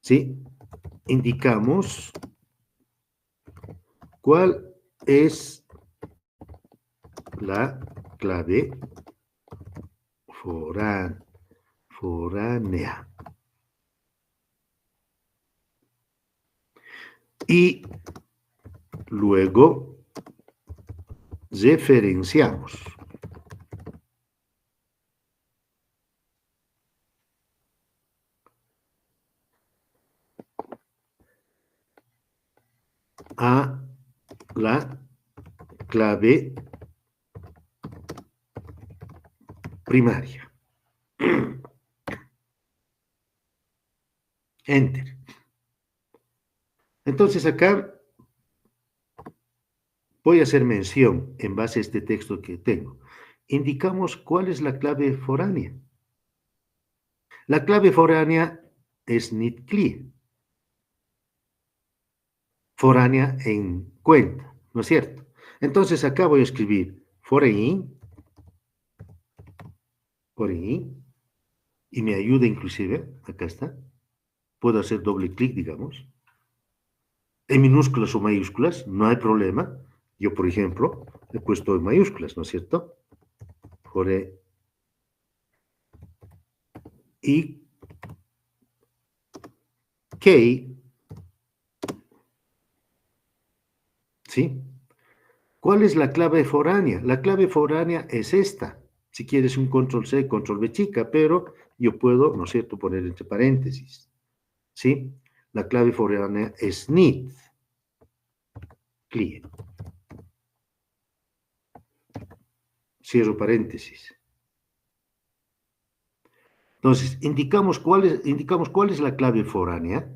¿Sí? Indicamos cuál es la clave foránea. Y luego referenciamos a la clave primaria. Enter. Entonces acá voy a hacer mención en base a este texto que tengo. Indicamos cuál es la clave foránea. La clave foránea es NIT-CLIE. Foránea en cuenta, ¿no es cierto? Entonces acá voy a escribir foreign, y me ayuda inclusive, acá está. Puedo hacer doble clic, digamos. En minúsculas o mayúsculas, no hay problema. Yo, por ejemplo, he puesto en mayúsculas, ¿no es cierto? Y K, ¿sí? ¿Cuál es la clave foránea? La clave foránea es esta. Si quieres un control C, control V chica, pero yo puedo, ¿no es cierto?, poner entre paréntesis, ¿sí? La clave foránea es NIT, CLIE. Cierro paréntesis. Entonces, indicamos cuál es la clave foránea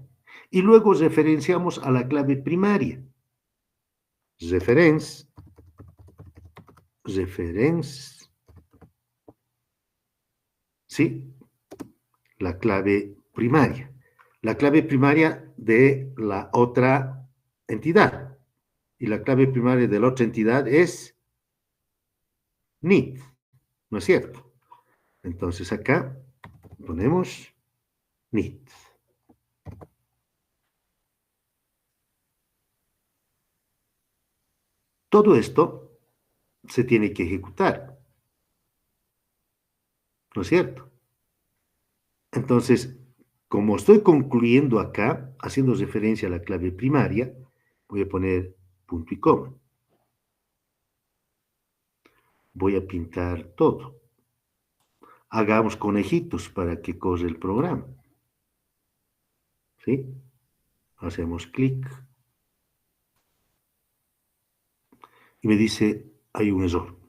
y luego referenciamos a la clave primaria. Reference, ¿sí? La clave primaria. La clave primaria de la otra entidad. Y la clave primaria de la otra entidad es NIT, ¿no es cierto? Entonces acá ponemos NIT. Todo esto se tiene que ejecutar, ¿no es cierto? Entonces, como estoy concluyendo acá, haciendo referencia a la clave primaria, voy a poner punto y coma. Voy a pintar todo. Hagamos conejitos para que corra el programa. ¿Sí? Hacemos clic. Y me dice, hay un error.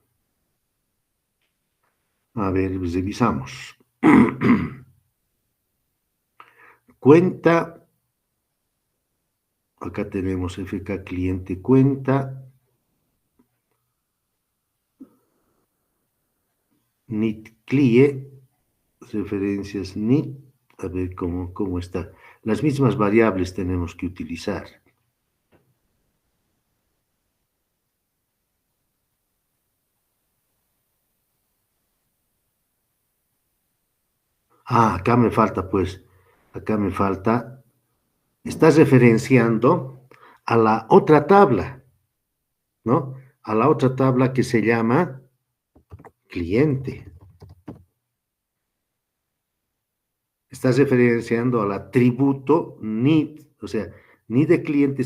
A ver, revisamos. Cuenta. Acá tenemos FK cliente cuenta. NIT CLIE. Referencias NIT. A ver cómo está. Las mismas variables tenemos que utilizar. Ah, acá me falta, pues. Acá me falta. Estás referenciando a la otra tabla, ¿no? A la otra tabla que se llama cliente. Estás referenciando al atributo NIT, o sea, NIT de cliente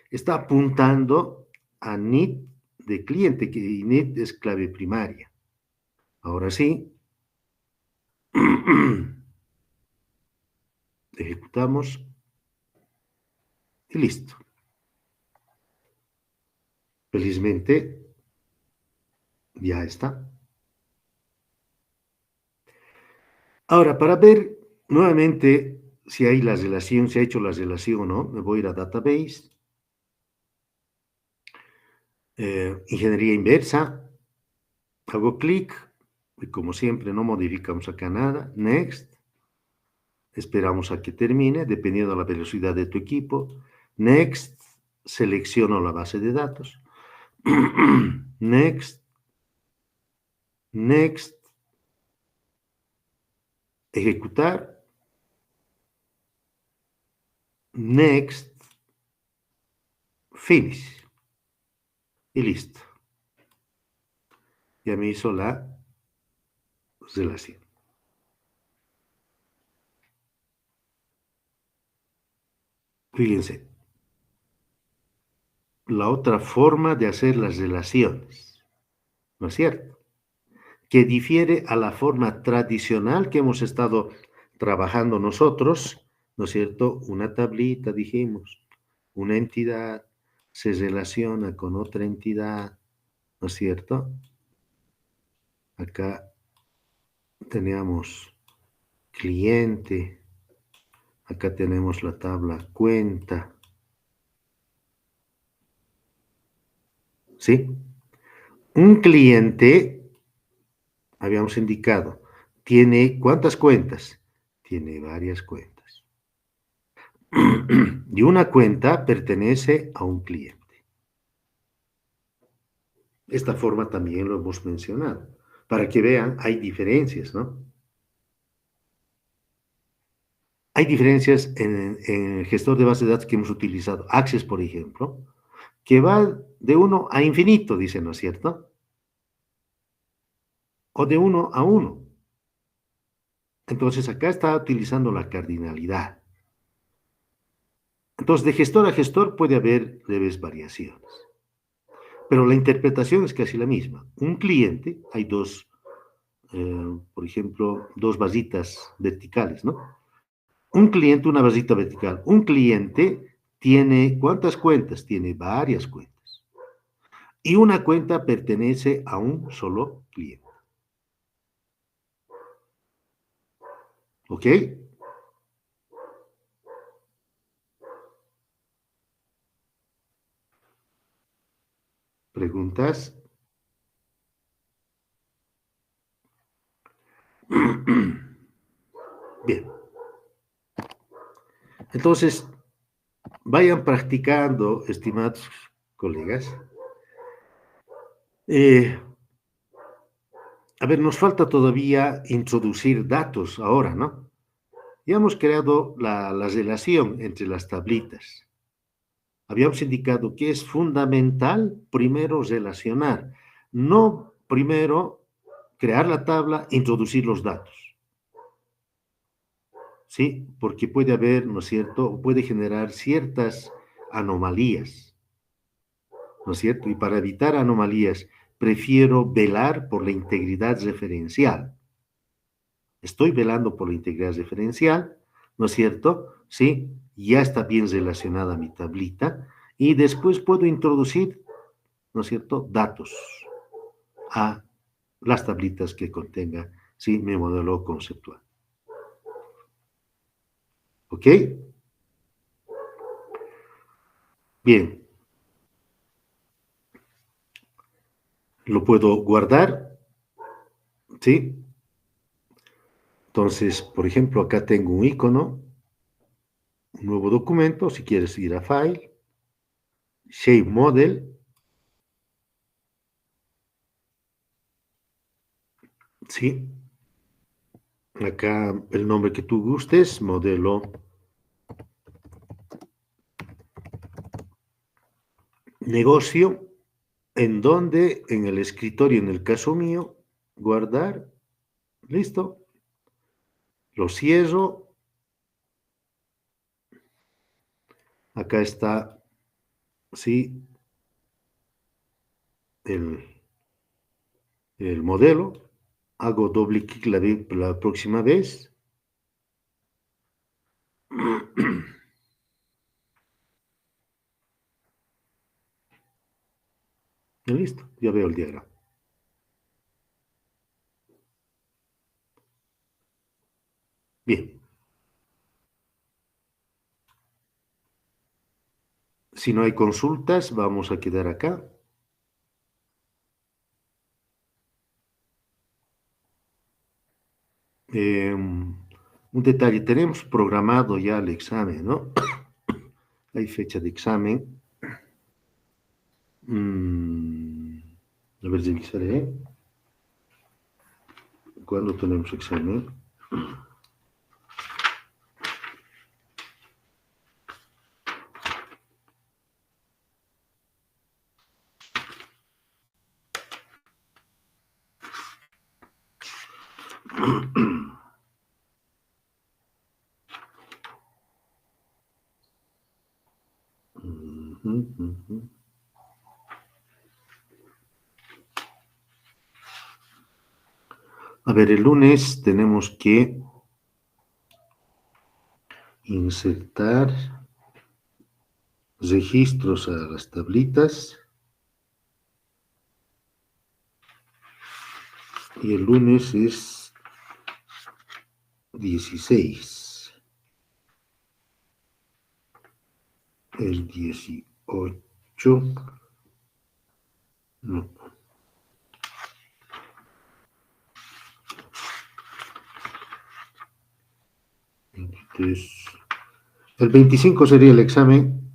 está apuntando a NIT de cliente, que NIT es clave primaria. Ahora sí, ejecutamos y listo. Felizmente, ya está. Ahora, para ver nuevamente si hay la relación, si ha hecho la relación o no, me voy a ir a Database, Ingeniería Inversa, hago clic, y como siempre no modificamos acá nada, Next, esperamos a que termine, dependiendo de la velocidad de tu equipo, Next, selecciono la base de datos, Next, Next, ejecutar, Next, Finish, y listo. ya me hizo la relación. Fíjense, la otra forma de hacer las relaciones, ¿no es cierto? Que difiere a la forma tradicional que hemos estado trabajando nosotros, ¿no es cierto? Una tablita, dijimos, una entidad se relaciona con otra entidad, ¿no es cierto? Acá teníamos cliente, acá tenemos la tabla cuenta, ¿sí? Un cliente, habíamos indicado, tiene ¿cuántas cuentas? Tiene varias cuentas. Y una cuenta pertenece a un cliente. Esta forma también lo hemos mencionado. Para que vean, hay diferencias, ¿no? Hay diferencias en el gestor de base de datos que hemos utilizado, Access, por ejemplo, que va de 1 a infinito, dice, ¿no es cierto? O de 1 a 1. Entonces, acá está utilizando la cardinalidad. Entonces, de gestor a gestor puede haber leves variaciones. Pero la interpretación es casi la misma. Un cliente, hay dos, por ejemplo, dos barritas verticales, ¿no? Un cliente, una barrita vertical. Un cliente tiene, ¿cuántas cuentas? Tiene varias cuentas. Y una cuenta pertenece a un solo cliente. ¿Ok? ¿Preguntas? Bien. Entonces, vayan practicando, estimados colegas. A ver, nos falta todavía introducir datos ahora, ¿no? Ya hemos creado la relación entre las tablitas. Habíamos indicado que es fundamental primero relacionar, no primero crear la tabla, introducir los datos. ¿Sí? Porque puede haber, ¿no es cierto? Puede generar ciertas anomalías, ¿no es cierto? Y para evitar anomalías, prefiero velar por la integridad referencial. Estoy velando por la integridad referencial, ¿no es cierto? Sí, ya está bien relacionada mi tablita y después puedo introducir, ¿no es cierto?, datos a las tablitas que contenga, sí, mi modelo conceptual. ¿Ok? Bien. Lo puedo guardar, ¿sí? Entonces, por ejemplo, acá tengo un icono, un nuevo documento, si quieres ir a File, Shape Model, ¿sí? Acá el nombre que tú gustes, modelo negocio, en donde en el escritorio, en el caso mío, guardar, listo, lo cierro, acá está, sí, el modelo, hago doble clic la próxima vez, y listo, ya veo el diagrama. Bien. Si no hay consultas, vamos a quedar acá. Un detalle, tenemos programado ya el examen, ¿no? Hay fecha de examen. A ver, revisaré. ¿Cuándo tenemos examen? Ujú, ujú. A ver, el lunes tenemos que insertar registros a las tablitas. Y el lunes es 16. El 18. No. El 25 sería el examen.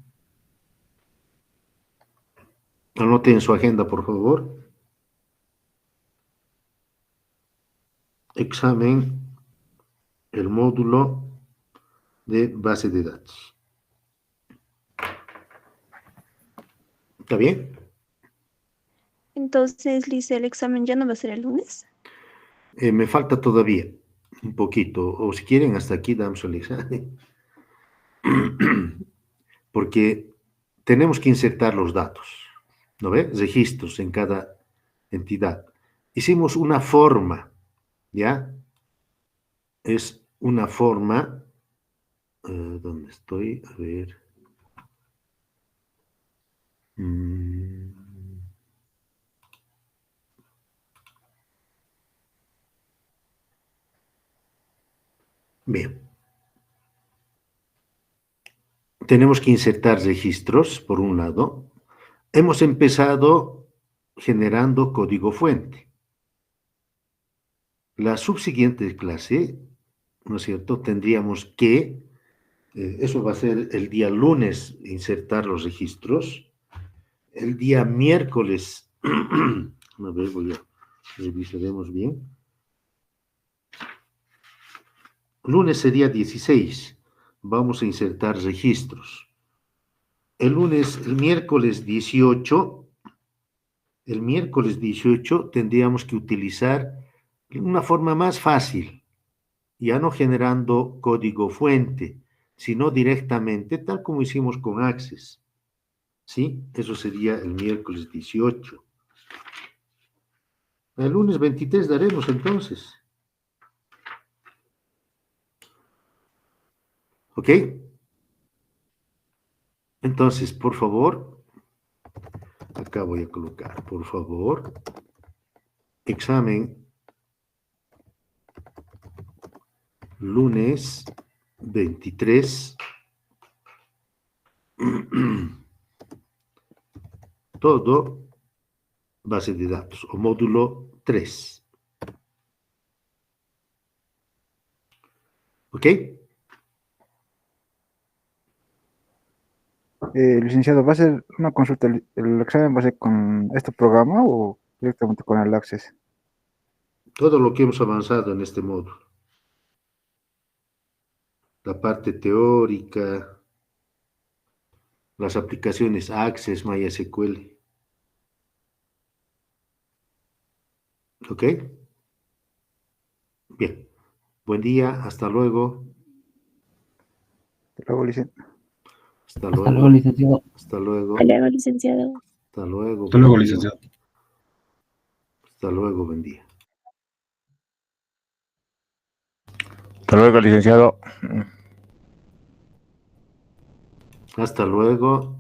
Anote en su agenda, por favor. Examen, el módulo de base de datos. ¿Está bien? Entonces, Lice, el examen ya no va a ser el lunes. Me falta todavía un poquito, o si quieren, hasta aquí damos el examen. Porque tenemos que insertar los datos, ¿no ve? Registros en cada entidad. Hicimos una forma, ¿ya? Es una forma, ¿dónde estoy? A ver. Mm. Bien. Tenemos que insertar registros, por un lado. Hemos empezado generando código fuente. La subsiguiente clase, ¿no es cierto? Tendríamos que, eso va a ser el día lunes, insertar los registros. El día miércoles, a ver, revisaremos bien. Lunes sería 16. Vamos a insertar registros. El miércoles 18, tendríamos que utilizar una forma más fácil, ya no generando código fuente, sino directamente, tal como hicimos con Access. ¿Sí? Eso sería el miércoles 18. El lunes 23 daremos entonces. ¿Ok? Entonces, por favor, acá voy a colocar, por favor, examen lunes 23, todo base de datos o módulo 3. ¿Ok? Licenciado, ¿va a ser una consulta? ¿El examen va a ser con este programa o directamente con el Access? Todo lo que hemos avanzado en este módulo. La parte teórica, las aplicaciones Access, MySQL. ¿Ok? Bien. Buen día, hasta luego. Luego, licenciado. Hasta Hasta luego, luego. licenciado. Hasta luego. Hasta luego, licenciado. Hasta luego. Hasta Buen luego, día. licenciado. Hasta luego, buen día. Hasta luego, licenciado. Hasta luego.